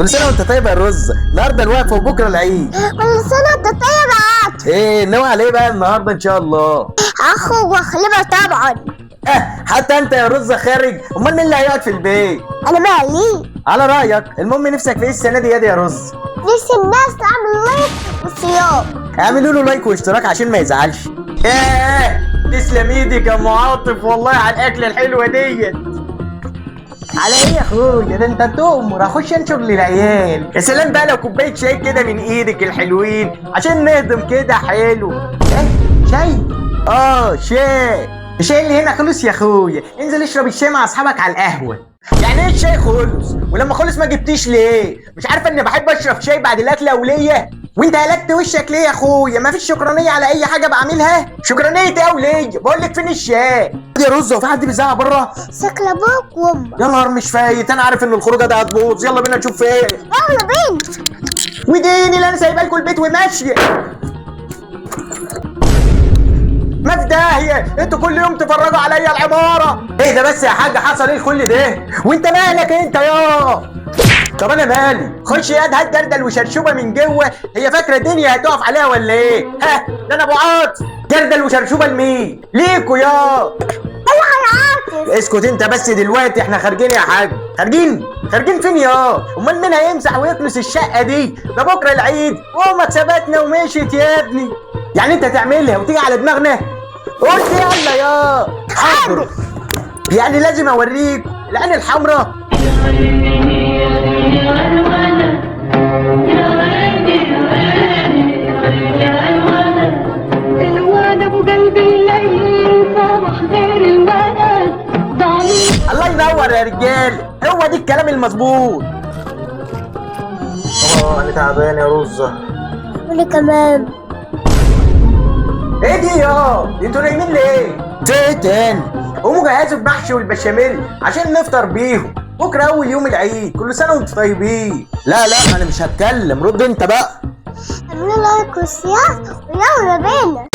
كل سنه وانت طيب يا رز. النهارده الوقفه وبكره العيد. كل سنة وانت طيب يا عاطف. ايه ناوي على ايه بقى النهارده ان شاء الله؟ اخو وخليفة طبعا. حتى انت يا رز خارج، امال مين اللي هيقعد في البيت؟ انا مالي. على رايك. المهم نفسك في ايه السنه دي يا رز؟ نفسي الناس تعمل لايك وصيام. اعملوا له لايك واشتراك عشان ما يزعلش. تسلم ايدك يا ام عاطف والله على الاكله الحلوه ديت. على ايه يا اخويا؟ ده انت تؤمر اخش انشر للعيال. يا سلام بقى لو كوبايه شاي كده من ايدك الحلوين عشان نهضم كده حلو. شاي؟ شاي. الشاي اللي هنا خلص يا اخويا. انزل اشرب الشاي مع اصحابك على القهوه. يعني ايه الشاي خلص؟ ولما خلص ما جبتيش ليه؟ مش عارفه اني بحب اشرب شاي بعد الاكل اوليه؟ وانت هلكت وشك ليه يا اخويا؟ ما فيش شكرانيه على اي حاجه بعملها؟ شكرانيه ايه اوليه؟ بقول لك فين الشاي؟ يا رز هو في حد بيزعق بره؟ شكل ابوك وامك. يا نهار مش فايت، انا عارف ان الخروجه ده هتبوظ. يلا بينا نشوف ايه. يلا بينا. وديني اللي انا سايبه لكم البيت وماشيه. ما في داهيه، انتوا كل يوم تفرجوا عليا العماره. ايه ده بس يا حاج؟ حصل ايه كل ده؟ وانت مالك انت يا؟ طب انا مالي؟ خش يا هات جردل وشرشوبه من جوه. هي فاكره الدنيا هتقف عليها ولا ايه؟ ده انا ابو عاطف. جردل وشرشوبه لمين؟ ليكوا يا. ايوه يا عاطف. اسكت انت بس دلوقتي، احنا خارجين يا حاج. خارجين فين يا؟ امال مين هيمسح ويكنس الشقه دي؟ ده بكره العيد وامك سابتنا ومشيت يا ابني. يعني انت تعملها وتيجي على دماغنا؟ قلت يلا يا حاضر. يعني لازم اوريك العين الحمراء. الواد ابو قلبي الليل صبح غير الولد ضعيف. الله ينور يا رجال، هو دي الكلام المظبوط. انا تعبان يا رزة. وانا كمان. ايه دي يا؟ انتوا نايمين ليه؟ في ايه تاني؟ قوموا جهزوا المحشي والبشاميل عشان نفطر بيهم. بكره اول يوم العيد، كل سنه وانتم طيبين. لا انا مش هتكلم، رد انت بقى. اعملوا لايك وشير ويلا بينا.